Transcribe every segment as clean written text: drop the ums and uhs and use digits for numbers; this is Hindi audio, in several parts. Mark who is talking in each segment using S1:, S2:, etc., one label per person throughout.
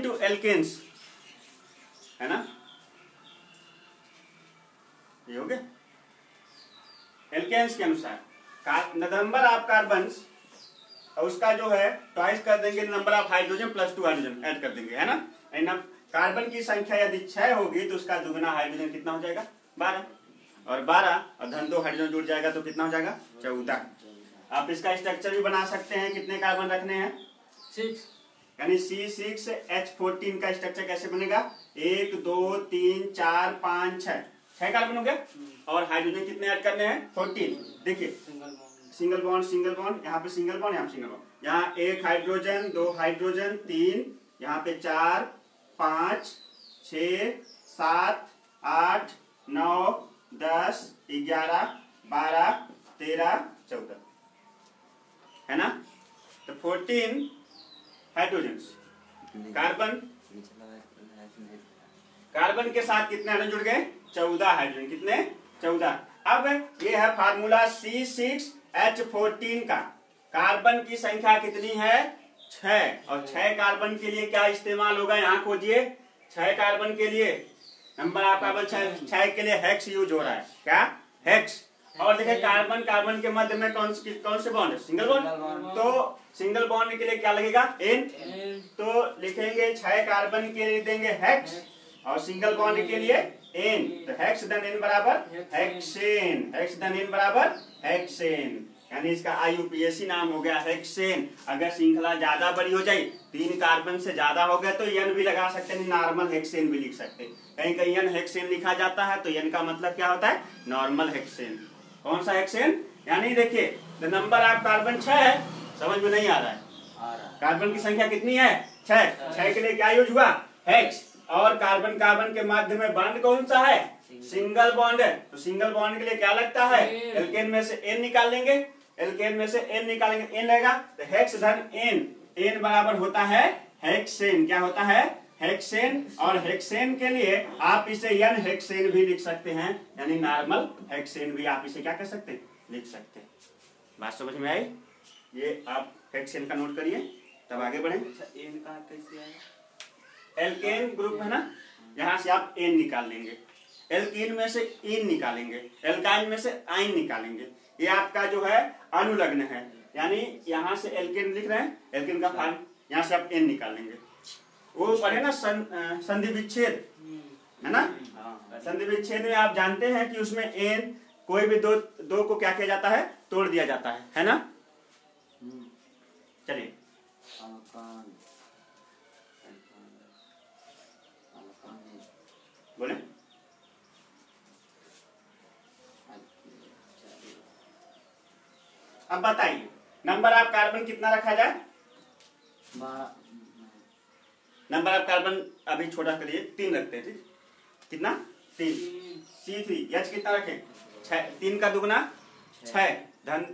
S1: टू एल्केन्स है ना, ये हो गया एल्केन्स के अनुसार नंबर ऑफ कार्बन और उसका जो है ट्वाइस कर देंगे number of hydrogen plus 2 hydrogen add कर देंगे, है ना। कार्बन की संख्या यदि 6 होगी तो उसका दुगना हाइड्रोजन कितना हो जाएगा 12, और 12 और धन 2 हाइड्रोजन जुड़ जाएगा तो कितना हो जाएगा 14। आप इसका स्ट्रक्चर भी बना सकते हैं, कितने कार्बन रखने हैं
S2: 6,
S1: यानी C6H14 का स्ट्रक्चर कैसे बनेगा 1 2 3 4 5 6 कार्बन हो गया, और हाइड्रोजन कितने ऐड करने हैं 14। देखिए सिंगल बॉन्ड यहाँ पे सिंगल बॉन्ड, यहाँ सिंगल बॉन्ड, यहाँ 1 हाइड्रोजन 2 हाइड्रोजन 3, यहाँ पे 4 5 6 7 8 9 10 11 12 13 14 है ना। तो 14 हाइड्रोजन कार्बन के साथ कितने हाइड्रोजन जुड़ गए 14 हाइड्रोजन, कितने 14। अब ये है फार्मूला C6H14 का, कार्बन की संख्या कितनी है 6, और 6 कार्बन के लिए क्या इस्तेमाल होगा यहाँ खोजिए। 6 कार्बन के लिए नंबर ऑफ कार्बन 6 के लिए हेक्स यूज हो रहा है, क्या हेक्स। और देखिए कार्बन के मध्य में कौन से बॉन्ड है सिंगल बॉन्ड, तो सिंगल बॉन्ड के लिए क्या लगेगा N, तो लिखेंगे 6 कार्बन के लिए देंगे हेक्स और सिंगल बॉन्ड के लिए N, तो हेक्स धन N बराबर हेक्सेन, हेक्स धन N बराबर हेक्सेन, यानी इसका IUPAC नाम हो गया हेक्सेन। अगर श्रृंखला ज्यादा बड़ी हो जाए 3 कार्बन से ज्यादा हो गया तो N भी लगा सकते हैं, नॉर्मल हेक्सेन भी लिख सकते हैं। कहीं कहीं N हेक्सेन लिखा जाता है तो N का मतलब क्या होता है नॉर्मल हेक्सेन। कौन सा हेक्सेन, यानी देखिए नंबर ऑफ कार्बन 6 है, समझ में नहीं आ रहा है, कार्बन की संख्या कितनी है 6 के लिए क्या यूज हुआ हेक्स, और कार्बन के माध्यम में बॉन्ड कौन सा है सिंगल बॉन्ड है, तो सिंगल बॉन्ड के लिए क्या लगता है एल्केन में से N निकाल लेंगे, एल्केन में से N निकालेंगे N लगेगा, तो हेक्स धन N बराबर होता है हेक्सेन, क्या होता है हेक्सेन। और हेक्सेन के लिए आप इसे N हेक्सेन भी लिख सकते हैं, यानी नॉर्मल हेक्सेन भी आप इसे क्या कर सकते हैं लिख सकते हैं। बात समझ में आई, ये आप हेक्सेन का नोट करिए तब आगे बढ़े।
S2: N का कैसे आया,
S1: एल्केन ग्रुप है ना, यहाँ से आप N निकाल लेंगे, एल्कीन में से इन निकालेंगे, एल्काइन में से आइन निकालेंगे, ये आपका जो है अनुलग्न है, यानी यहाँ से एल्केन लिख रहे हैं, एल्केन का फॉर्म यहाँ से आप N निकाल लेंगे। वो पढ़े ना संधि विच्छेद है ना, संधि विच्छेद में आप जानते हैं कि उसमें N कोई भी दो को क्या किया जाता है तोड़ दिया जाता है ना। चलिए बोले अब बताइए नंबर ऑफ कार्बन कितना रखा जाए, नंबर ऑफ कार्बन अभी छोटा करिए 3 रखते हैं, ठीक कितना 3, C3H कितना रखें 6, 3 का दुगना 6 धन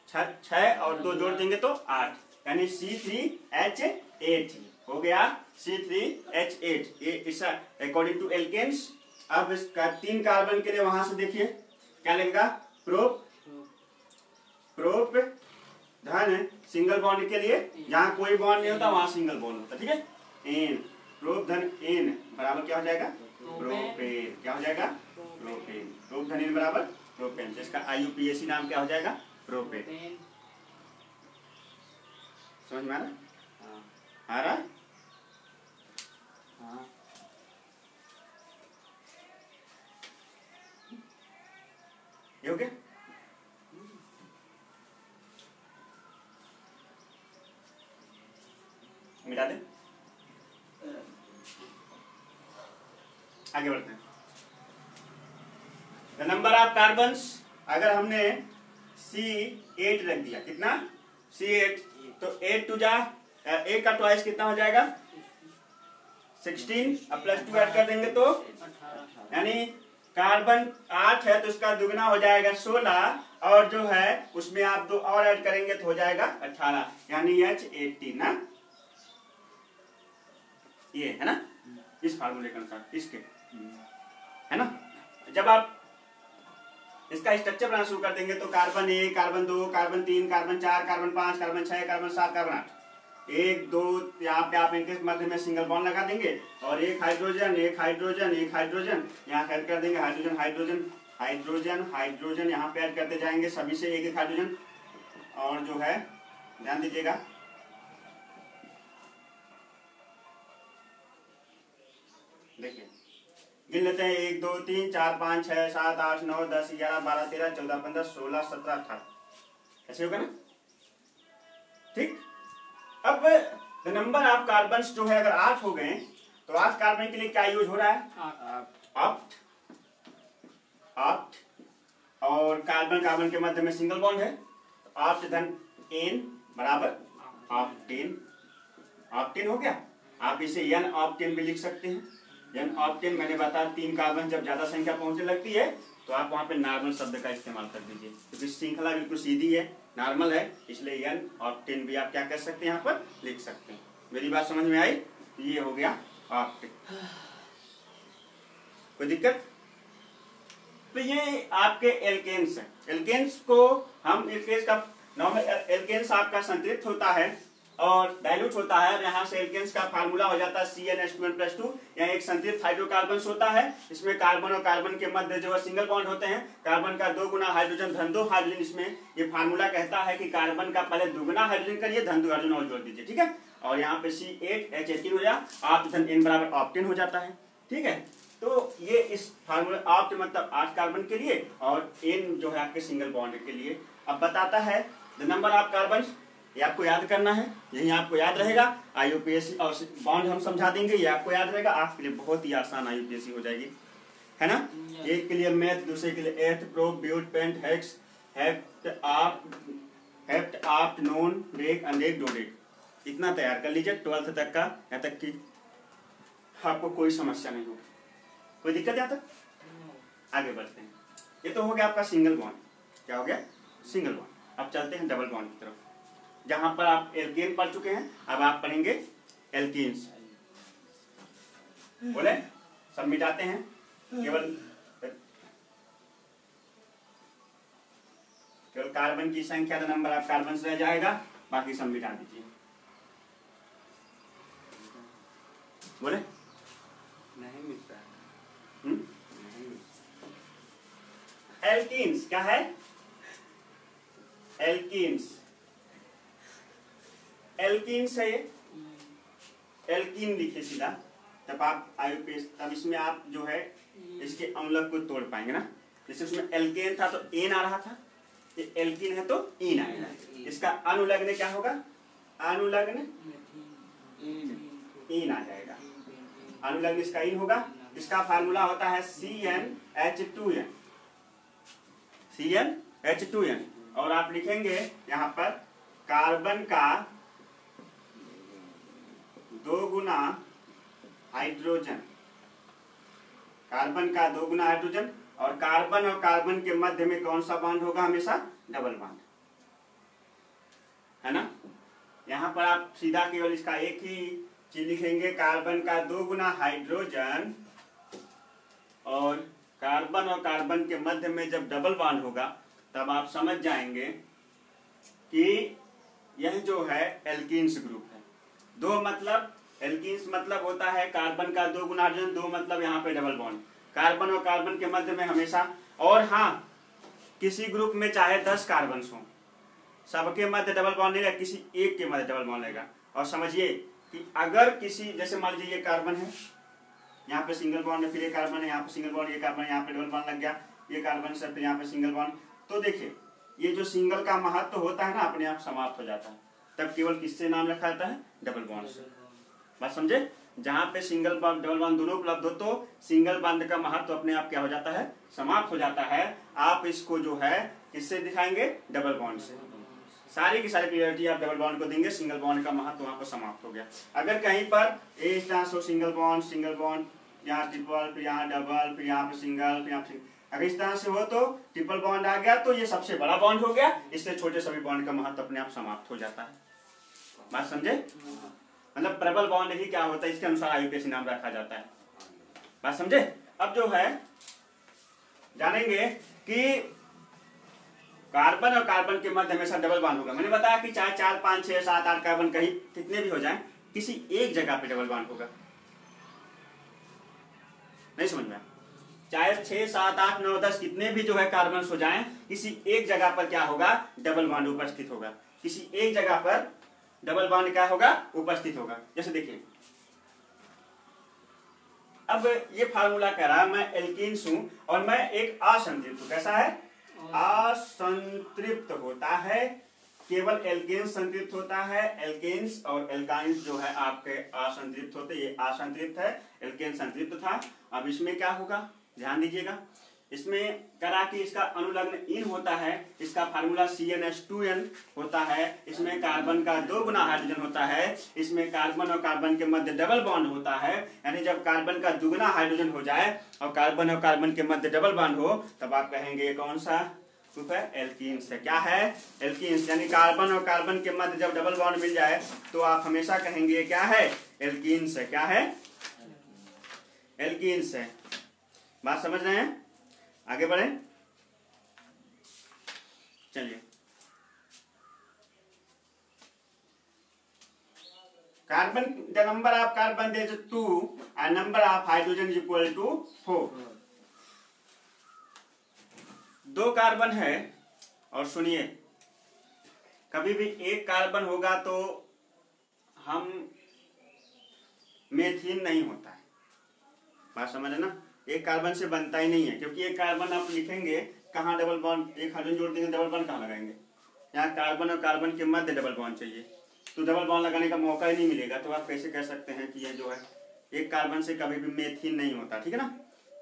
S1: 6 और 2 जोड़ देंगे तो 8, यानी C3H8 हो गया, C3H8 ये इसका अकॉर्डिंग टू एल्केन्स। अब इसका 3 कार्बन के लिए वहां से देखिए क्या लगेगा प्रोप धन सिंगल बॉन्ड के लिए जहां कोई बॉन्ड नहीं होता वहां सिंगल बॉन्ड होता, ठीक है N, प्रोप धन N बराबर क्या हो जाएगा प्रोपेन, क्या हो जाएगा प्रोपेन, प्रोप धन N बराबर प्रोपेन, जिसका IUPAC नाम क्या हो जाएगा प्रोपेन। समझ में आ रहा है
S2: हाँ,
S1: ये हो गया। मिटा दे, आगे बढ़ते हैं। द नंबर ऑफ कार्बन अगर हमने C8 रख दिया, कितना C8, तो 8 टू जा 8 का ट्वाइस कितना हो जाएगा 16 अब प्लस 2 ऐड कर देंगे तो यानी कार्बन 8 है तो उसका दुगना हो जाएगा 16, और जो है उसमें आप 2 और ऐड करेंगे तो हो जाएगा 18, यानी H18 ना, ये है ना इस फार्मूले के अनुसार इसके है ना। जब आप इसका स्ट्रक्चर बनाना शुरू कर देंगे तो carbon 1 carbon 2 carbon 3 carbon 4 carbon 5 carbon 6 carbon 7 carbon 8, 1 2 यहाँ पे आप इनके मध्य में सिंगल बॉन्ड लगा देंगे और एक हाइड्रोजन एक हाइड्रोजन एक हाइड्रोजन यहाँ ऐड कर देंगे, हाइड्रोजन हाइड्रोजन हाइड्रोजन हाइड्रोजन यहाँ पे ऐड करते जाएंगे, सभी से एक एक हाइड्रोजन। और जो है ध्यान दीजिएगा, देखिए गिन लेते हैं 1 2 3 4 5 6 7 8 9 10 11 12 13 14 15 16 17 18, ऐसे होगा ना, ठीक। अब नंबर ऑफ कार्बन जो है अगर 8 हो गए तो 8 कार्बन के लिए क्या यूज हो रहा है, ऑप्ट ऑप्ट, और कार्बन कार्बन के मध्य में सिंगल बॉन्ड है, ऑप्ट धन एन बराबर ऑप्टेन, ऑप्टेन हो गया। आप इसे एन ऑप्टेन भी लिख सकते हैं, एन ऑप्टेन। मैंने बताया 3 कार्बन जब ज्यादा संख्या पहुंचने लगती है तो आप वहां पे नॉर्मल शब्द का इस्तेमाल कर दीजिए, क्योंकि श्रृंखला बिल्कुल सीधी है, नॉर्मल है, इसलिए एन ऑप्टेन भी आप क्या कर सकते हैं यहाँ पर लिख सकते हैं। मेरी बात समझ में आई? ये हो गया ऑप्टेन, कोई दिक्कत? तो ये आपके एल्केन्स हैं। एल्केन्स को हम एल्केन्स का नॉर्मल एल्केन्स आपका संतृप्त होता है और डाइल्यूट होता है, और यहाँ से एल्केन्स का फार्मूला हो जाता है CnH2n+2। यहाँ एक संतृप्त हाइड्रोकार्बन होता है, इसमें कार्बन और कार्बन के मध्य जो है सिंगल बॉन्ड होते हैं, कार्बन का 2 गुना हाइड्रोजन धन 2 हाइड्रोजन। इसमें ये फार्मूला कहता है कि कार्बन का पहले 2 गुना हाइड्रोजन करिए, धन 2 हाइड्रोजन और जोड़ दीजिए, ठीक है। और यहाँ पे C8H18 हो जाए, ऑप्ट धन N बराबर ऑप्टेन हो जाता है, ठीक है। तो ये इस फार्मूला ऑप्ट मतलब 8 कार्बन के लिए और N जो है आपके सिंगल बॉन्ड के लिए। अब बताता है द नंबर ऑफ कार्बन, ये आपको याद करना है, यही आपको याद रहेगा। IUPAC और बॉन्ड हम समझा देंगे, ये आपको याद रहेगा, आपके लिए बहुत ही आसान IUPAC हो जाएगी, है ना। एक के लिए मैथ, दूसरे के लिए eth, prop, but, pent, hex, hept, oct, non, dec, undec, dodec, इतना तैयार कर लीजिए 12th तक का, यहाँ तक कि आपको कोई समस्या नहीं होगी, कोई दिक्कत यहाँ तक? आगे बढ़ते हैं। ये तो हो गया आपका सिंगल बॉन्ड, क्या हो गया? Single bond. अब चलते हैं डबल बॉन्ड की तरफ, जहां पर आप एल्केन पढ़ चुके हैं, अब आप पढ़ेंगे एल्कीन्स। बोले सब मिटाते हैं, केवल कार्बन की संख्या का नंबर ऑफ कार्बन रह जाएगा, बाकी सब मिटा दीजिए। बोले
S2: नहीं मिलता है।
S1: एल्कीन्स क्या है? एल्कीन्स, एल्कीन्स है ये, एल्कीन लिखिए सीधा। जब आप IUPAC तब इसमें आप जो है इसके अम्लक को तोड़ पाएंगे ना। जैसे उसमें एल्केन था तो एन आ रहा था, ये एल्कीन है तो इन आएगा। इसका अनुलग्न क्या होगा? अनुलग्न इन आ जाएगा, अनुलग्न इसका इन होगा। इसका फार्मूला होता है CnH2n, CnH2n। और आप लिखेंगे यहाँ पर कार्बन का 2 गुना हाइड्रोजन, कार्बन का 2 गुना हाइड्रोजन, और कार्बन के मध्य में कौन सा बॉन्ड होगा? हमेशा डबल बॉन्ड, है ना। यहाँ पर आप सीधा केवल इसका एक ही चीज लिखेंगे, कार्बन का 2 गुना हाइड्रोजन, और कार्बन के मध्य में जब डबल बॉन्ड होगा तब आप समझ जाएंगे कि यह जो है एल्कीन्स ग्रुप है। 2 मतलब एल्कीन्स मतलब होता है कार्बन का 2 गुना हाइड्रोजन, 2 मतलब यहाँ पे डबल बॉन्ड, कार्बन और कार्बन के मध्य में हमेशा। और हाँ, किसी ग्रुप में चाहे 10 कार्बन हो, सबके मध्य डबल बॉन्ड नहीं रहेगा, किसी एक के मध्य डबल बॉन्ड रहेगा। और समझिए कि अगर किसी, जैसे मान लीजिए ये कार्बन है, यहाँ पे सिंगल बॉन्ड है, फिर ये कार्बन है, यहाँ पे सिंगल बॉन्ड, ये कार्बन यहाँ पे डबल बॉन्ड लग गया, ये कार्बन से फिर यहाँ पे सिंगल बॉन्ड, तो देखिए ये जो सिंगल का महत्व होता है ना अपने आप समाप्त हो जाता है। तब केवल किससे नाम रखा जाता है? डबल बॉन्ड से। बात समझे? जहां पे सिंगल बॉन्ड डबल बॉन्ड दोनों उपलब्ध हो तो सिंगल बॉन्ड का महत्व अपने आप क्या हो जाता है? समाप्त हो जाता है। आप इसको जो है किससे दिखाएंगे? डबल बॉन्ड से। सारी की सारी प्रायोरिटी आप डबल बॉन्ड को देंगे, सिंगल बॉन्ड का महत्व वहां पर समाप्त हो गया। अगर कहीं पर इस तरह से सिंगल बॉन्ड, यहाँ ट्रिपल, फिर यहाँ डबल, फिर यहाँ पे सिंगल, फिर यहाँ अगर इस तरह से हो तो ट्रिपल बॉन्ड आ गया तो ये सबसे बड़ा बॉन्ड हो गया, इससे छोटे सभी बॉन्ड का महत्व अपने आप समाप्त हो जाता है। बात समझे? मतलब प्रबल बॉन्ड ही क्या होता है, इसके अनुसार IUPAC नाम रखा जाता है। बात समझे? अब जो है जानेंगे कि कार्बन और कार्बन के मध्य हमेशा डबल बॉन्ड होगा। मैंने बताया कि चाहे 4 5 6 7 8 कार्बन कहीं कितने भी हो जाएं, किसी एक जगह पे डबल बॉन्ड होगा। नहीं समझ में? चाहे 6 7 8 9 10 कितने भी जो है कार्बन हो जाएं, किसी एक जगह पर क्या होगा, डबल बॉन्ड उपस्थित होगा। किसी एक जगह पर डबल बॉन्ड क्या होगा, उपस्थित होगा। जैसे देखिए, अब ये फार्मूला कह रहा है मैं एल्कीन्स हूं और मैं एक असंतृप्त हूं। कैसा है? असंतृप्त होता है। केवल एल्केन्स संतृप्त होता है, एल्केन्स और एल्काइंस जो है आपके असंतृप्त होते। ये असंतृप्त है, एल्केन संतृप्त था। अब इसमें क्या होगा, ध्यान दीजिएगा। इसमें करा कि इसका अनुलग्न इन होता है, इसका फार्मूला CnH2n होता है। इसमें कार्बन का 2 गुना हाइड्रोजन होता है। इसमें कार्बन और कार्बन के मध्य डबल बॉन्ड होता है। यानी जब कार्बन का दुगुना हाइड्रोजन हो जाए और कार्बन के मध्य डबल बॉन्ड हो, तब आप कहेंगे ये कौन सा ग्रुप है? एल्कीन्स है। क्या है? एल्कीन्स। यानी कार्बन और कार्बन के मध्य जब डबल बॉन्ड मिल जाए तो आप हमेशा कहेंगे ये क्या है? एल्कीन्स है। क्या है? एल्कीन्स है। बात समझ रहे हैं? आगे बढ़े, चलिए। Carbon, the number of carbon is 2 and number of hydrogen is equal to 4। 2 carbon है और सुनिए, कभी भी एक कार्बन होगा तो हम मेथिन नहीं होता है। बात समझ है ना? एक कार्बन से बनता ही नहीं है, क्योंकि एक कार्बन आप लिखेंगे कहाँ डबल बॉन्ड, एक हाइड्रोजन जोड़ देंगे डबल बॉन्ड कहाँ लगाएंगे? यहाँ कार्बन और कार्बन के मध्य डबल बॉन्ड चाहिए, तो डबल बॉन्ड लगाने का मौका ही नहीं मिलेगा। तो आप कैसे कह सकते हैं कि ये जो है एक कार्बन से कभी भी मेथिन नहीं होता। ठीक है ना?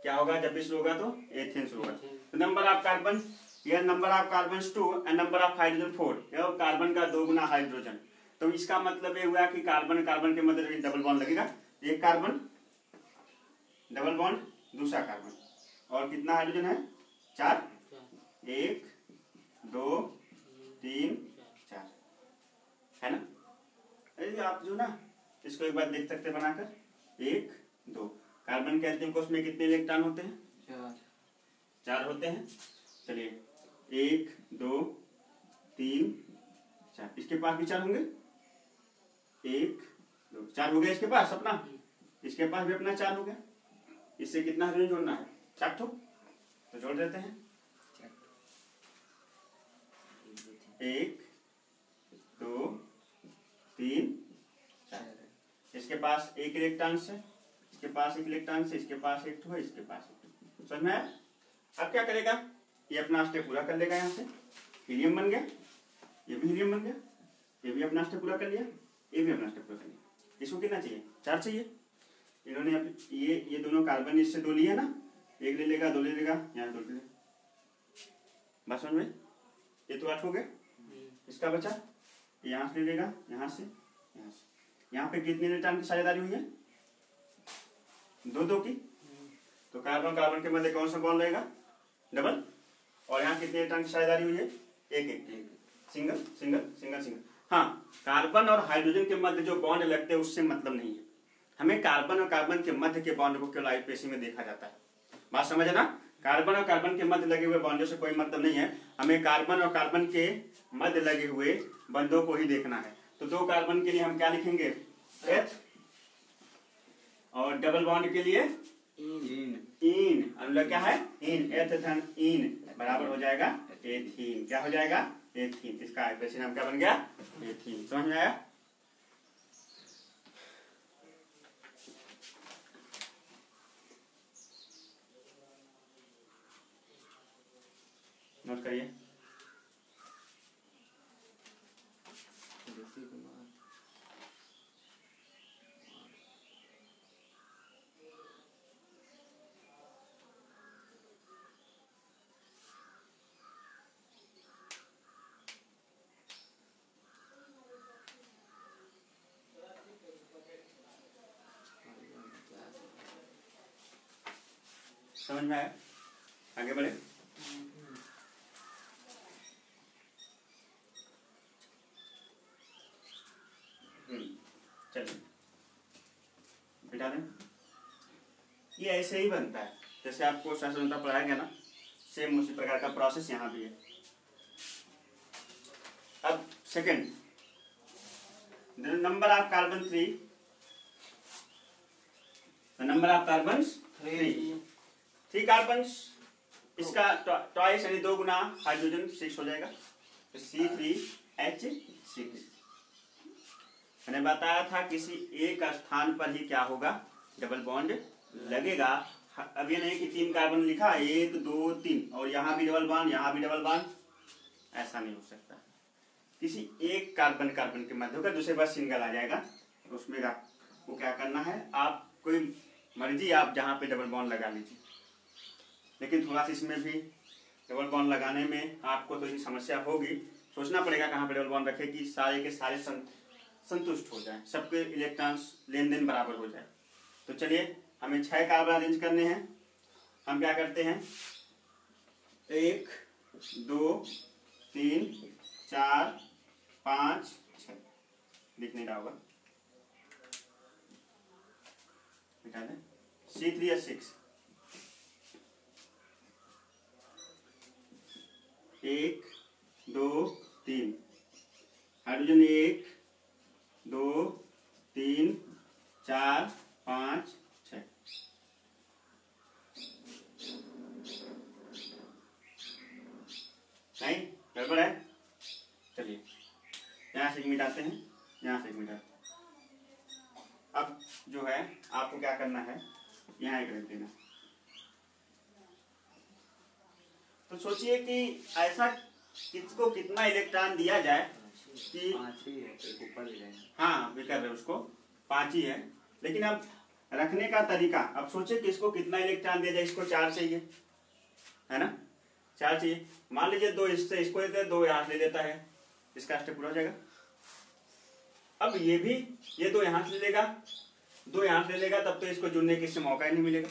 S1: क्या होगा जब भी शुरू होगा तो एथेन शुरू होगा। तो नंबर ऑफ कार्बन, यह number of carbon 2 and number of hydrogen 4। यह कार्बन का 2 गुना हाइड्रोजन। तो इसका मतलब ये हुआ कि कार्बन कार्बन के मध्य डबल बॉन्ड लगेगा। एक कार्बन डबल बॉन्ड, दूसरा कार्बन, और कितना हाइड्रोजन है? 4। 1 2 3 4 है ना? अरे आप जो ना इसको एक बार देख सकते बनाकर, 1 2। कार्बन कहते हैं उसमें कितने इलेक्ट्रॉन होते हैं? 4 होते हैं। चलिए 1 2 3 4, इसके पास भी 4 होंगे। 1 2 4 हो गया इसके पास अपना, इसके पास भी अपना 4 हो गया। इससे कितना हाइड्रोजन जोड़ना है? 4 ठो, तो जोड़ देते हैं। 1 2 3 4। इसके पास एक इलेक्ट्रॉन से, इसके पास एक इलेक्ट्रॉन से, इसके पास एक ठो है, इसके पास एक ठो। समझ में आया? अब क्या करेगा, ये अपना स्टेप पूरा कर लेगा। यहाँ से हीलियम बन गया, ये भी हीलियम बन गया, ये भी अपना स्टेप पूरा कर लिया, ये भी अपना स्टेप पूरा कर लिया। इसको कितना चाहिए? 4 चाहिए। इन्होंने ये दोनों कार्बन इससे 2 लिए ना, एक ले लेगा, 2 ले लेगा, यहाँ 2 ले लेगा। बस समझ में? ये तो 8 हो गए। इसका बचा, यहाँ से ले लेगा, यहाँ से, यहाँ से। यहाँ पे कितने इलेक्ट्रॉन की साझेदारी हुई है? 2 2 की। तो कार्बन कार्बन के मध्य कौन सा बॉन्ड रहेगा? डबल। और यहाँ कितने इलेक्ट्रॉन की साझेदारी हुई है? 1 1। Single single single single. हाँ, कार्बन और हाइड्रोजन के मध्य जो बॉन्ड लगते हैं उससे मतलब नहीं है। हमें कार्बन और कार्बन के मध्य के बॉन्ड को केवल आईपीएसी में देखा जाता है। बात समझ है ना? कार्बन और कार्बन के मध्य लगे हुए बॉन्डों से कोई मतलब नहीं है। हमें कार्बन और कार्बन के मध्य लगे हुए बंधों को ही देखना है। तो 2 कार्बन के लिए हम क्या लिखेंगे? एच, और डबल बॉन्ड के लिए इन। अनुलग क्या है? इन। एथ धन इन बराबर हो जाएगा एथीन। क्या हो जाएगा? एथीन। इसका आईपीएसी नाम क्या बन गया? एथीन। समझ में आया? नोट करिए। समझ में आया? आगे बढ़े। चलिए बिठा दें। ये ऐसे ही बनता है जैसे आपको शास्त्रता पढ़ाया गया ना, सेम उसी प्रकार का प्रोसेस यहाँ भी है। Second, the number of carbon 3, the number of carbons 3 carbons, इसका ट्वाइस यानी 2 गुना हाइड्रोजन 6 हो जाएगा, तो C3H6। मैंने बताया था किसी एक स्थान पर ही क्या होगा, डबल बॉन्ड लगेगा। अब ये नहीं कि 3 कार्बन लिखा 1 2 3 और यहाँ भी डबल बॉन्ड, यहाँ भी डबल बॉन्ड, ऐसा नहीं हो सकता। किसी एक कार्बन के मध्य होगा, दूसरे बार सिंगल आ जाएगा, तो उसमें आपको क्या करना है, आप कोई मर्जी आप जहाँ पे डबल बॉन्ड लगा लीजिए, लेकिन थोड़ा सा इसमें भी डबल बॉन्ड लगाने में आपको थोड़ी समस्या होगी, सोचना पड़ेगा कहाँ पे डबल बॉन्ड रखे कि सारे के सारे संतुष्ट हो जाए, सबके इलेक्ट्रॉन्स लेन देन बराबर हो जाए। तो चलिए हमें 6 कार्बन अरेंज करने हैं। हम क्या करते हैं, 1 2 3 4 5 6, लिख नहीं रहा होगा, मिटा दें, C3H6, 1 2 3, हाइड्रोजन 1 2 3 4 5 6, नहीं गड़बड़ है। चलिए यहाँ से मिटाते हैं, यहाँ से मिटाते हैं। अब जो है आपको क्या करना है, यहाँ एक रख देना। तो सोचिए कि ऐसा किसको कितना इलेक्ट्रॉन दिया जाए कि
S2: 5 ही है, एक ऊपर ही है।
S1: हाँ भी कर रहे उसको 5 ही है, लेकिन अब रखने का तरीका, अब सोचिए कि इसको कितना इलेक्ट्रॉन दिया जाए, इसको 4 चाहिए है ना, 4 चाहिए। मान लीजिए 2 इससे इसको देते हैं, 2 यहाँ से ले लेता है, इसका स्टेप पूरा हो जाएगा। अब ये भी ये 2 यहाँ से ले लेगा, 2 यहाँ से ले लेगा, तब तो इसको जुड़ने के इससे मौका ही नहीं मिलेगा,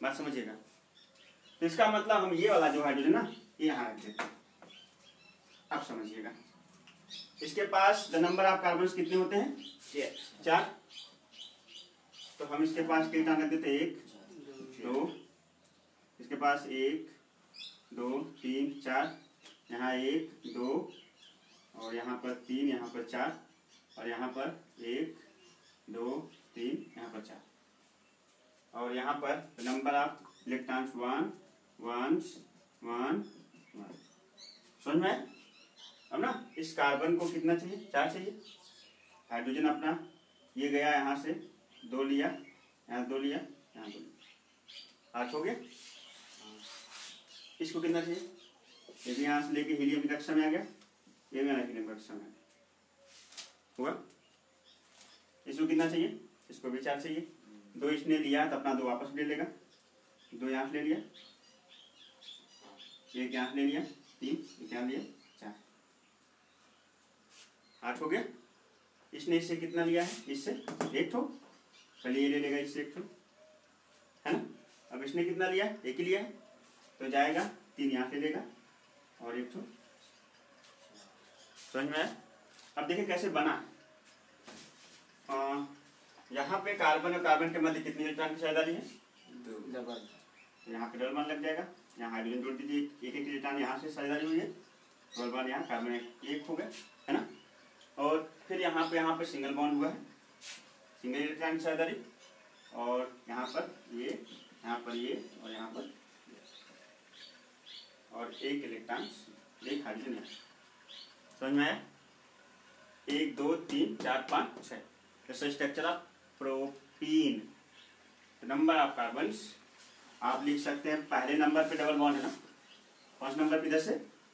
S1: बात समझिएगा। तो इसका मतलब हम ये वाला जो हाइड्रोजन ना ये यहाँ रख देते हैं। अब समझिएगा, इसके पास द नंबर ऑफ कार्बन्स कितने होते हैं, 4। तो हम इसके पास कितना रख देते हैं, 1 2, इसके पास 1 2 3 4, यहाँ 1 2 और यहाँ पर 3, यहाँ पर 4 और यहाँ पर 1 2 3, यहाँ पर 4 और यहाँ पर नंबर ऑफ इलेक्ट्रॉन्स 1 1 1 1। समझ में? अब ना इस कार्बन को कितना चाहिए, 4 चाहिए। हाइड्रोजन अपना ये गया यहाँ से 2 लिया, यहाँ 2 लिया, यहाँ 2 लिया, 8 हो गया। इसको कितना चाहिए, ये भी यहाँ से लेके हीलियम की कक्षा में आ गया, ये भी हीलियम की कक्षा में हुआ। इसको कितना चाहिए, इसको भी 4 चाहिए। 2 इसने लिया तो अपना 2 वापस ले लेगा, 2 यहाँ से ले लिया, 1 यहाँ से ले लिया, 3 1 यहाँ लिया, 4, 8 हो गया। इसने इससे कितना लिया है, इससे 1 ठो, पहले ये ले लेगा इससे 1 ठो, है ना। अब इसने कितना लिया, 1 ही लिया है, तो जाएगा 3 यहाँ से लेगा और 1 ठो। समझ में आया? अब देखिए कैसे बना। यहाँ पे कार्बन और कार्बन के मध्य कितनी इलेक्ट्रॉन की साझेदारी है,
S2: 2।
S1: यहाँ पे डबल बॉन्ड लग जाएगा, यहाँ हाइड्रोजन जोड़ दीजिए, 1 1 इलेक्ट्रॉन यहाँ से साझेदारी हुई है, डबल बॉन्ड यहाँ, कार्बन 1 हो गया, है ना। और फिर यहाँ पे सिंगल बॉन्ड हुआ है, सिंगल इलेक्ट्रॉन की साझेदारी, और यहाँ पर ये, यहाँ पर ये और यहाँ पर और 1 इलेक्ट्रॉन, 1 हाइड्रोजन है। समझ में आया? 1 2 3 4 5 6। Structure of propene, number of carbons आप लिख सकते हैं। पहले नंबर पे डबल बॉन्ड है ना, फर्स्ट नंबर पे इधर से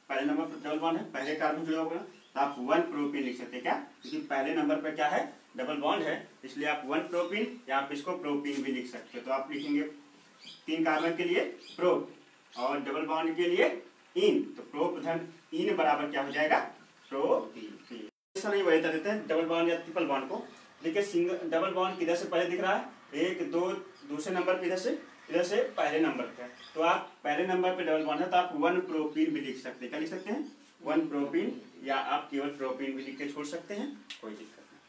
S1: पहले नंबर पे डबल बॉन्ड है, पहले कार्बन जुड़ा होगा, तो आप 1 प्रोपीन लिख सकते हैं। क्या, क्योंकि पहले नंबर पे क्या है, डबल बॉन्ड है, इसलिए आप 1 प्रोपीन या आप इसको प्रोपीन भी लिख सकते हो। तो आप लिखेंगे 3 कार्बन के लिए प्रो और डबल बॉन्ड के लिए इन, तो प्रो धन इन बराबर क्या हो जाएगा, प्रोपीन। ऐसा नहीं वही देते हैं डबल बॉन्ड या ट्रिपल बॉन्ड को। देखिए सिंगल डबल बॉन्ड किधर से पहले दिख रहा है, 1 2 दूसरे नंबर पे इधर से पहले नंबर पे, तो आप पहले नंबर पे डबल बॉन्ड है तो आप 1 प्रोपीन भी लिख सकते हैं। क्या लिख सकते हैं, 1 प्रोपीन, या आप केवल प्रोपीन भी लिख के छोड़ सकते हैं, कोई दिक्कत नहीं।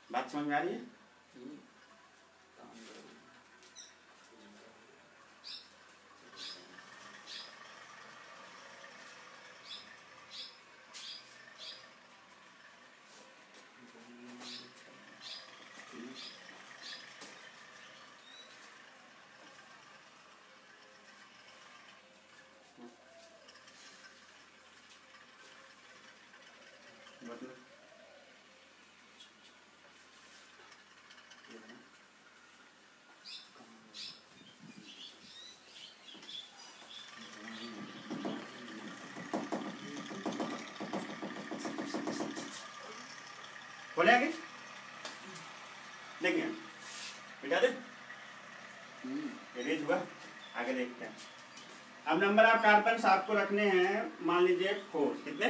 S1: बात समझ में आ रही है? बोले आगे देखिए बेटा दे रेज हुआ। आगे देखते हैं। अब नंबर ऑफ कार्बन आपको रखने हैं, मान लीजिए 4। कितने?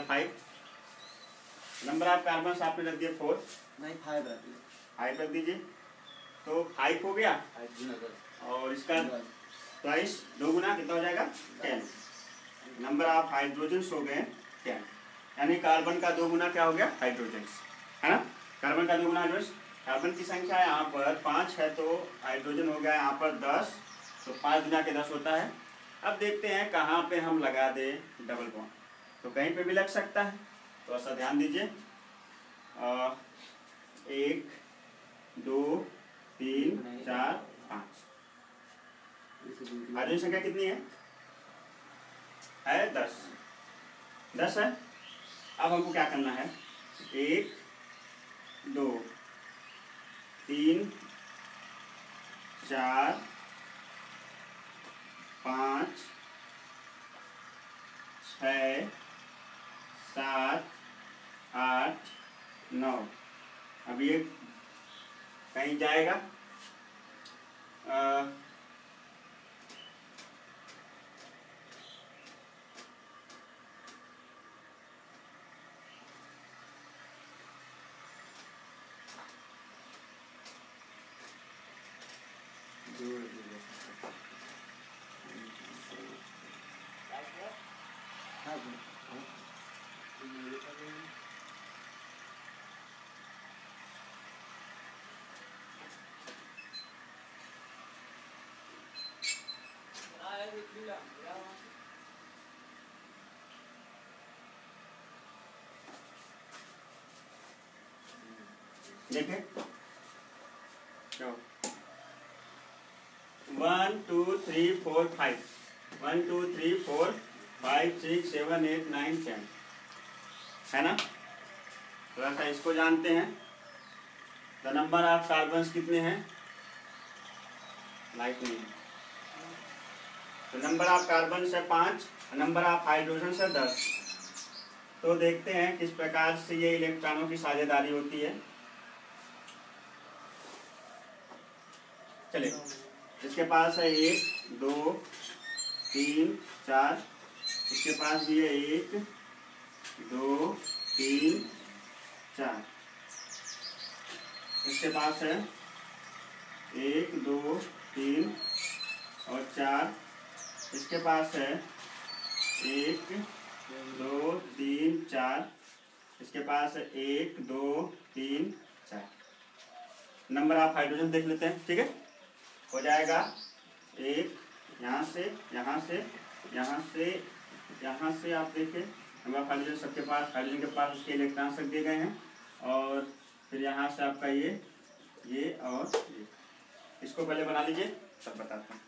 S1: 5। नंबर ऑफ कार्बन आपने रख दिए 4,
S2: नहीं 5 रख दिए।
S1: 5 रख दीजिए, तो 5 हो गया। और इसका ट्वाइस 2 गुना कितना हो जाएगा? 10। नंबर ऑफ हाइड्रोजन्स हो गए 10, यानी कार्बन का 2 गुना क्या हो गया? हाइड्रोजन्स, है ना। कार्बन का 2 गुना हाइड्रोजन। कार्बन की संख्या यहाँ पर 5 है, तो हाइड्रोजन हो गया यहाँ पर 10, तो 5 गुना के 10 होता है। अब देखते हैं कहाँ पे हम लगा दे डबल बॉन्ड, तो कहीं पे भी लग सकता है, तो ऐसा ध्यान दीजिए। 1 2 3 4 5। हाइड्रोजन संख्या कितनी है? 10 है। अब हमको क्या करना है? 1 2 3 4 5 6 7 8 9। अब ये कहीं जाएगा? देखें 1 2 3 4 5 1 2 3 4 5 6 7 8 9 10, है ना। थोड़ा सा इसको जानते हैं। तो नंबर ऑफ कार्बन्स कितने हैं? लाइट नहीं। तो नंबर ऑफ कार्बन है 5, नंबर ऑफ हाइड्रोजन है 10। तो देखते हैं किस प्रकार से ये इलेक्ट्रॉनों की साझेदारी होती है। चलिए, इसके पास है 1 2 3 4, इसके पास भी है 1 2 3 4, इसके पास है 1 2 3 और 4, इसके पास है 1 2 3 4, इसके पास है 1 2 3 4। नंबर ऑफ हाइड्रोजन देख लेते हैं, ठीक है। हो जाएगा 1 यहाँ से यहाँ से यहाँ से यहाँ से, आप देखिए नंबर ऑफ हाइड्रोजन सबके पास, हाइड्रोजन के पास उसके इलेक्ट्रॉन रख दिए गए हैं। और फिर यहाँ से आपका ये और ये, इसको पहले बना लीजिए तब बताता हूँ।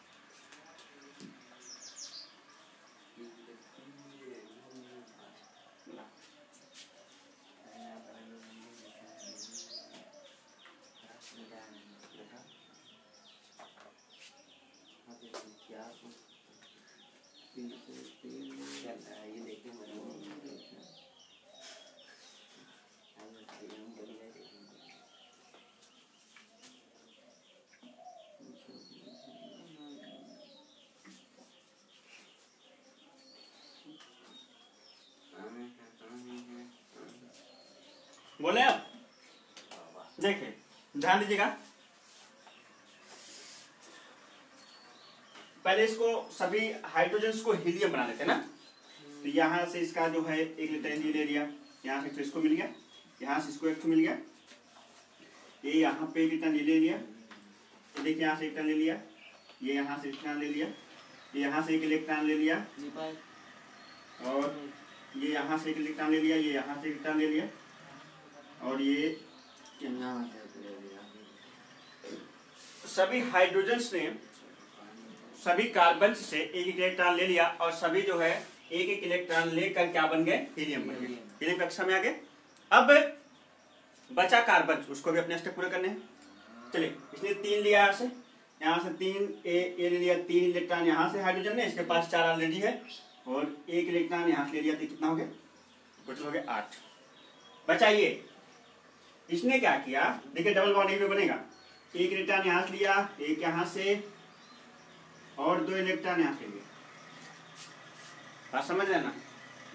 S1: बोले आप देखिए, ध्यान दीजिएगा। पहले इसको सभी हाइड्रोजन्स को हीलियम बना लेते हैं ना। तो यहाँ से इसका जो है 1 इलेक्ट्रॉन ले लिया, यहाँ से इसको मिल गया, यहाँ से इसको 1 मिल गया, ये यहाँ पे 1 इलेक्ट्रॉन ले लिया, ये देखिए यहाँ से 1 इलेक्ट्रॉन ले लिया, ये यहाँ से इलेक्ट्रॉन ले लिया, ये यहाँ से 1 इलेक्ट्रॉन ले लिया, और ये यहाँ से 1 इलेक्ट्रॉन ले लिया, ये यहाँ से 1 इलेक्ट्रॉन ले लिया, और ये सभी हाइड्रोजन्स ने सभी कार्बन से 1 इलेक्ट्रॉन ले लिया, और सभी जो है 1 इलेक्ट्रॉन लेकर क्या बन गए? हीलियम बन गए। हीलियम कक्षा में आ गए। अब बचा कार्बन, उसको भी अपने स्टेप पूरे करने हैं। चलिए, इसने 3 लिया, यहाँ से 3 ए ले लिया, 3 इलेक्ट्रॉन यहाँ से हाइड्रोजन ने, इसके पास 4 ऑलरेडी है, और 1 इलेक्ट्रॉन यहाँ से ले लिया, तो कितना हो गया? टोटल हो गया 8। बचा ये इसने क्या किया, देखिए डबल बॉन्ड एक पे बनेगा, एक इलेक्ट्रॉन यहाँ से लिया, एक यहाँ से, और 2 इलेक्ट्रॉन यहाँ से लिया। बात समझ रहे ना,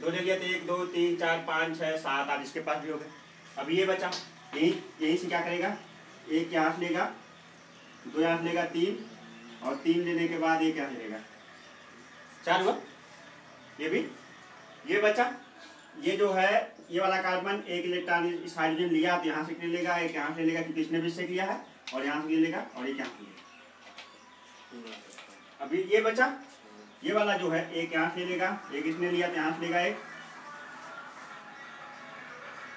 S1: 2 ले लिया तो 1 2 3 4 5 6 7 8 इसके पास भी हो गए। अब ये बचा, यही से क्या करेगा, एक यहाँ से लेगा, 2 यहाँ से लेगा 3, और 3 लेने के बाद एक यहाँ से लेगा 4 हुआ। ये भी, ये बचा, ये जो है ये वाला कार्बन एक इलेक्ट्रॉन इस हाइड्रोजन लिया तो यहाँ से लेगा, एक यहाँ से लेगा क्योंकि इसने भी से लिया है, और यहाँ से लेगा, और एक यहाँ से लेगा। अभी ये बचा, ये वाला जो है एक यहाँ से लेगा, एक इसने लिया तो यहाँ से लेगा एक,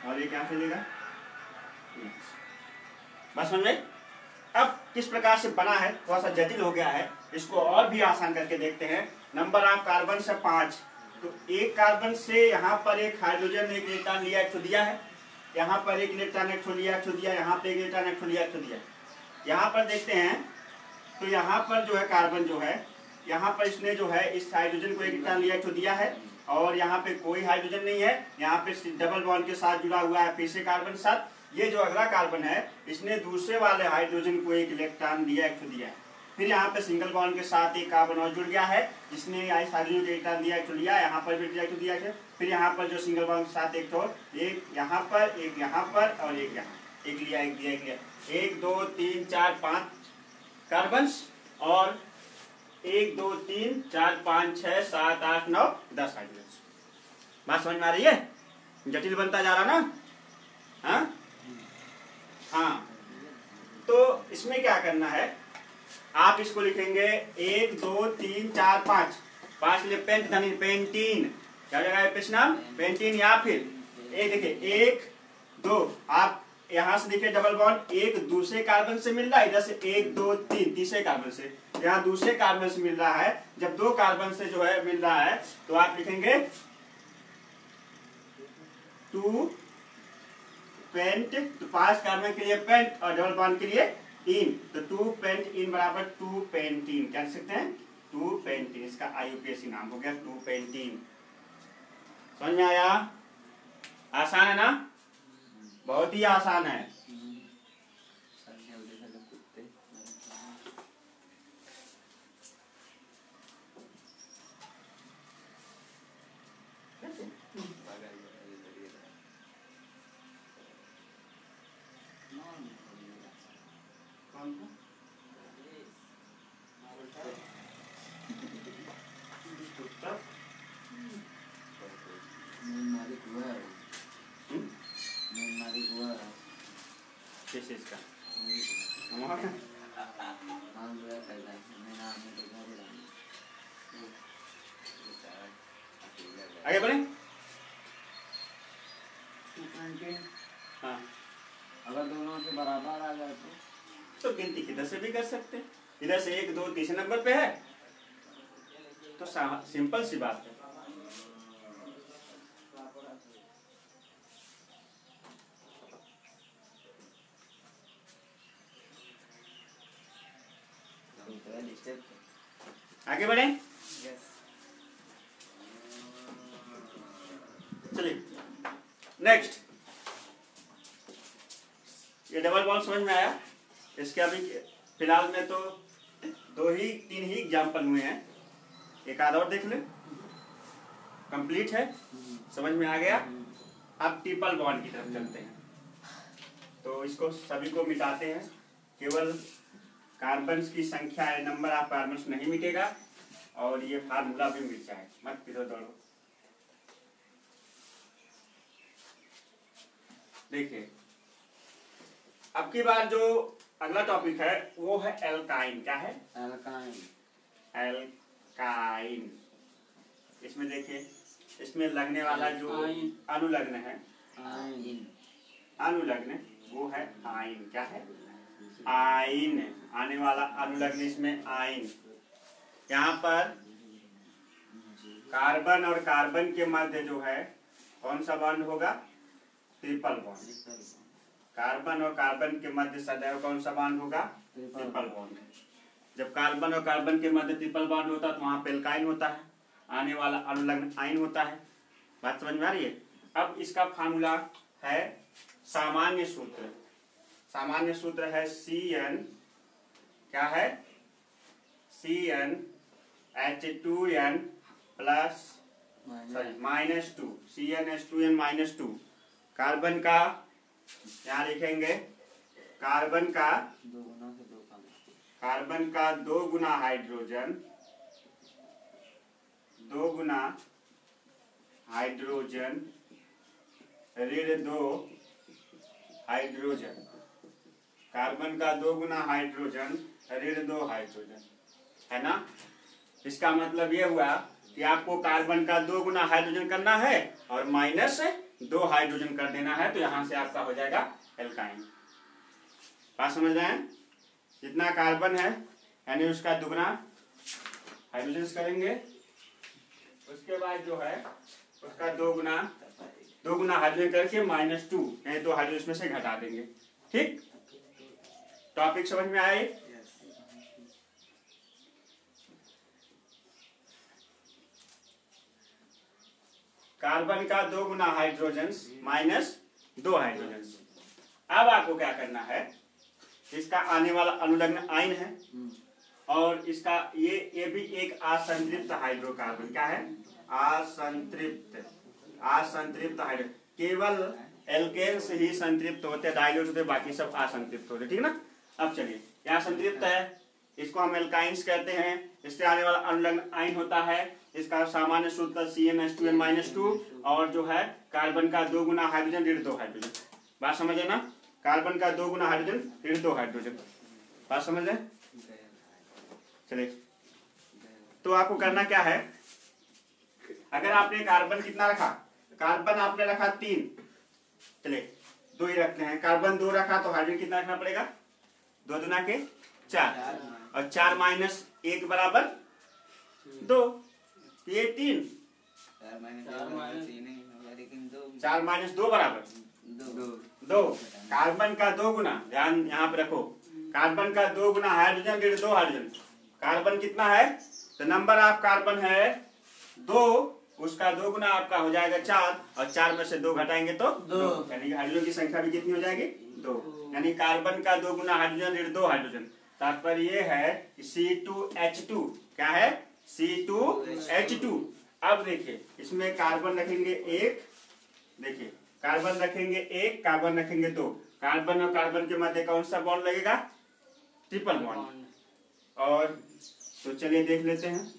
S1: और एक यहाँ से लेगा। बस समझ में। अब किस प्रकार से बना है, थोड़ा सा जटिल हो गया है, इसको और भी आसान करके देखते हैं। नंबर ऑफ कार्बन से 5, तो एक कार्बन से यहाँ पर एक हाइड्रोजन एक इलेक्ट्रॉन लिया, एक ठो दिया है, यहाँ पर एक इलेक्ट्रॉन एक ठो लिया, एक ठो दिया, यहाँ पर एक इलेक्ट्रॉन एक ठो लिया, एक ठो दिया। यहाँ पर देखते हैं तो यहाँ पर जो है कार्बन जो है, यहाँ पर इसने जो है इस हाइड्रोजन को एक इलेक्ट्रॉन लिया, एक ठो दिया है, और यहाँ पे कोई हाइड्रोजन नहीं है, यहाँ पे डबल बॉन्ड के साथ जुड़ा हुआ है फिर से कार्बन साथ। ये जो अगला कार्बन है इसने दूसरे वाले हाइड्रोजन को एक इलेक्ट्रॉन दिया, एक ठो दिया है, फिर यहाँ पे सिंगल बॉन्ड के साथ एक कार्बन और जुड़ गया है, जिसने इस हाइड्रोजन को इलेक्ट्रॉन दिया, एक ठो लिया, यहाँ पर भी एक ठो दिया है, फिर यहाँ पर जो सिंगल बॉन्ड के साथ एक ठो, एक यहाँ पर, एक यहाँ पर, और एक यहाँ, एक लिया, एक दिया, एक लिया, 1 2 3 4 5 कार्बन्स, और 1 2 3 4 5 6 7 8 9 10 हाइड्रोजन। बात समझ में आ रही है, जटिल बनता जा रहा ना। हाँ, तो इसमें क्या करना है, आप इसको लिखेंगे 1 2 3 4 5, 5 लिए पेंट धनी पेंटीन, क्या जगह है पेश नाम पेंटीन, या फिर एक देखिए 1 2, आप यहाँ से देखिए डबल बॉन्ड एक दूसरे कार्बन से मिल रहा है, इधर से 1 2 3 तीसरे कार्बन से, यहाँ दूसरे कार्बन से मिल रहा है। जब 2 कार्बन से जो है मिल रहा है तो आप लिखेंगे 2 पेंट, तो 5 कार्बन के लिए पेंट और डबल बॉन्ड के लिए इन, तो 2 पेंट इन बराबर 2 पेंटीन, कह सकते हैं 2 पेंटीन, इसका IUPAC नाम हो गया 2 पेंटीन। समझ में आया, आसान है ना, बहुत ही आसान है। इसका आगे बढ़े। हाँ,
S2: अगर दोनों से बराबर आ जाए
S1: तो गिनती किधर से भी कर सकते हैं, इधर से 1 2 तीसरे नंबर पे है, तो सिंपल सी बात है। आगे बढ़े, चलिए नेक्स्ट। ये डबल बॉन्ड समझ में आया, इसके अभी फिलहाल में तो 2 ही 3 ही एग्जाम्पल हुए हैं, एक आधा और देख ले, कंप्लीट है, समझ में आ गया। अब ट्रिपल बॉन्ड की तरफ चलते हैं, तो इसको सभी को मिटाते हैं, केवल कार्बन्स की संख्या है, नंबर ऑफ कार्बन्स नहीं मिटेगा, और ये फार्मूला भी मिट जाए, मत किधर दौड़ो। देखिए अब की बार जो अगला टॉपिक है वो है एल्काइन। क्या है?
S2: एल्काइन।
S1: एल्काइन, इसमें देखिए, इसमें लगने वाला जो अनुलग्न है, अनुलग्न वो है आइन। क्या है? आइन, आने वाला अनुलग्न इसमें आइन। यहाँ पर कार्बन और कार्बन के मध्य जो है कौन सा बॉन्ड होगा? Triple bond. कार्बन और कार्बन के मध्य सदैव कौन सा बॉन्ड होगा? Triple bond. जब कार्बन और कार्बन के मध्य ट्रिपल बॉन्ड होता है तो वहां पे एल्काइन होता है, आने वाला अनुलग्न आइन होता है। बात समझ में आ रही है? अब इसका फार्मूला है सामान्य सूत्र, सामान्य सूत्र है CN, क्या है CN H2N plus -2, CnH2n -2। Carbon का यहाँ लिखेंगे, कार्बन का 2 गुना हाइड्रोजन, 2 गुना हाइड्रोजन ऋण 2 हाइड्रोजन, कार्बन का 2 गुना हाइड्रोजन ऋण 2 हाइड्रोजन, है ना। इसका मतलब ये हुआ कि आपको कार्बन का 2 गुना हाइड्रोजन करना है और -2 हाइड्रोजन कर देना है, तो यहां से आपका हो जाएगा एल्काइन। बात समझ रहे हैं। जितना कार्बन है यानी उसका दुगना हाइड्रोजन करेंगे, उसके बाद जो है उसका 2 गुना हाइड्रोजन करके -2 यानी 2 हाइड्रोजन में से घटा देंगे। ठीक, टॉपिक समझ में आए। कार्बन का 2 गुना हाइड्रोजन -2 हाइड्रोजन। अब आपको क्या करना है, इसका आने वाला अनुलग्न आयन है और इसका ये भी एक असंतृप्त हाइड्रोकार्बन, क्या है असंतृप्त हाइड्रो। केवल एल्केन्स ही संतृप्त होते, डाइल्यूट होते, बाकी सब असंतृप्त होते, ठीक ना। अब चलिए, यहाँ संतृप्त है, इसको हम एल्काइंस कहते हैं। इससे आने वाला अनुलग्न आयन होता है, इसका सामान्य सूत्र CnH2n -2 और जो है कार्बन का 2 गुना हाइड्रोजन ऋण 2 हाइड्रोजन। बात समझे ना, कार्बन का 2 गुना हाइड्रोजन ऋण 2 हाइड्रोजन। बात समझ रहे। चलिए, तो आपको करना क्या है, अगर आपने कार्बन कितना रखा, कार्बन आपने रखा 3, चलिए 2 ही रखते हैं। कार्बन 2 रखा तो हाइड्रोजन कितना रखना पड़ेगा, 2 दूना के 4 और 4 - 1 बराबर 2, ये 3, 4 - 2 बराबर 2। कार्बन का 2 गुना, ध्यान यहाँ पे रखो, कार्बन का 2 गुना हाइड्रोजन ऋण 2 हाइड्रोजन। कार्बन कितना है, तो नंबर ऑफ कार्बन है 2, उसका 2 गुना आपका हो जाएगा 4 और 4 में से 2 घटाएंगे तो 2, यानी हाइड्रोजन की संख्या भी कितनी हो जाएगी 2, यानी कार्बन का 2 गुना हाइड्रोजन ऋण 2 हाइड्रोजन। तात्पर्य ये है कि C2H2, क्या है C2H2। अब देखिए, इसमें कार्बन रखेंगे 1, देखिए कार्बन रखेंगे 1, कार्बन रखेंगे 2, कार्बन और कार्बन के मध्य कौन सा बॉन्ड लगेगा, ट्रिपल बॉन्ड। और तो चलिए देख लेते हैं,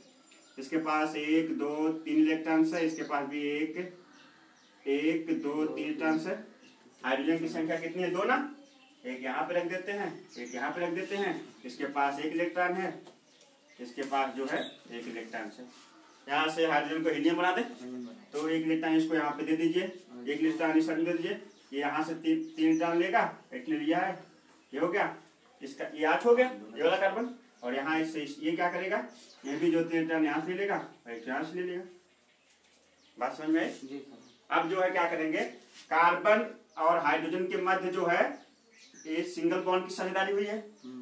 S1: इसके पास 1 2 3 इलेक्ट्रॉन्स है, इसके पास भी 1 2 3 इलेक्ट्रॉन्स है। हाइड्रोजन की संख्या कितनी है, 2 ना, एक यहाँ पे रख देते हैं, एक यहाँ पे रख देते हैं। इसके पास 1 इलेक्ट्रॉन है, इसके पास जो है 1 इलेक्ट्रॉन है। यहाँ से हाइड्रोजन को हीलियम बना दे, तो 1 इलेक्ट्रॉन इसको यहाँ पे दे दीजिए, 1 इलेक्ट्रॉन इस दे दीजिए। ये यहाँ से 3 इलेक्ट्रॉन लेगा, इसने लिया है, ये हो गया, इसका ये 8 हो गया ये वाला कार्बन। और यहाँ इससे ये क्या करेगा, ये भी जो 3 इलेक्ट्रॉन यहाँ से ले लेगा और 1 यहाँ से ले लेगा। बात समझ में आई। अब जो है क्या करेंगे, कार्बन और हाइड्रोजन के मध्य जो है ये सिंगल बॉन्ड की साझेदारी हुई है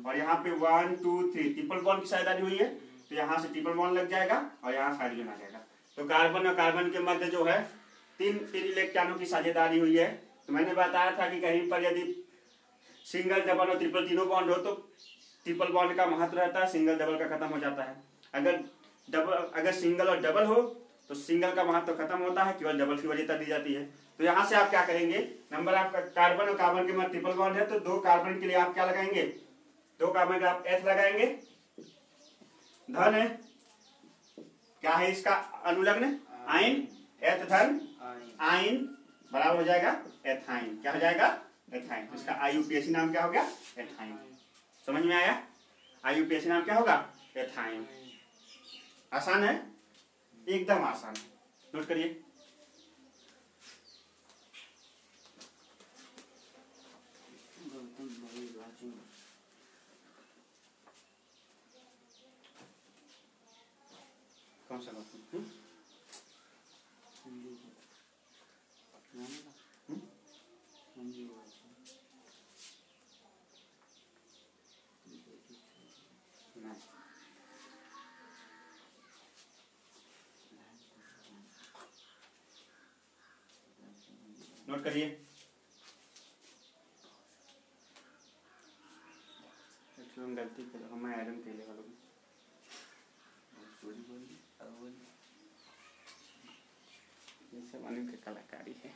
S1: और यहाँ पे 1 2 3 ट्रिपल बॉन्ड की साझेदारी हुई है, तो यहाँ से ट्रिपल बॉन्ड लग जाएगा और यहाँ हाइड्रोजन आ जाएगा। तो कार्बन और कार्बन के मध्य जो है 3 इलेक्ट्रॉनों की साझेदारी हुई है। तो मैंने बताया था कि कहीं पर यदि सिंगल डबल और ट्रिपल तीनों बॉन्ड हो तो ट्रिपल बॉन्ड का महत्व रहता है, सिंगल डबल का खत्म हो जाता है। अगर सिंगल और डबल हो तो सिंगल का महत्व खत्म होता है, केवल डबल की वरीयता दी जाती है। तो यहाँ से आप क्या करेंगे, नंबर आपका कार्बन और कार्बन के मध्य ट्रिपल बॉन्ड है, तो 2 कार्बन के लिए आप क्या लगाएंगे, 2 कार्बन का आप H लगाएंगे, धन है, क्या है इसका अनुलग्न आयन, H धन आयन बराबर हो जाएगा एथाइन। क्या हो जाएगा, एथाइन। इसका IUPAC नाम क्या हो गया, एथाइन। समझ में आया, IUPAC नाम क्या होगा, एथाइन। आसान है, एकदम आसान है, नोट करिए। कौन सा नोट करिए। जो गलती कर हम आयरन के लिए वालों
S2: बोली अब बोली
S1: ये सब अनिल की कलाकारी है।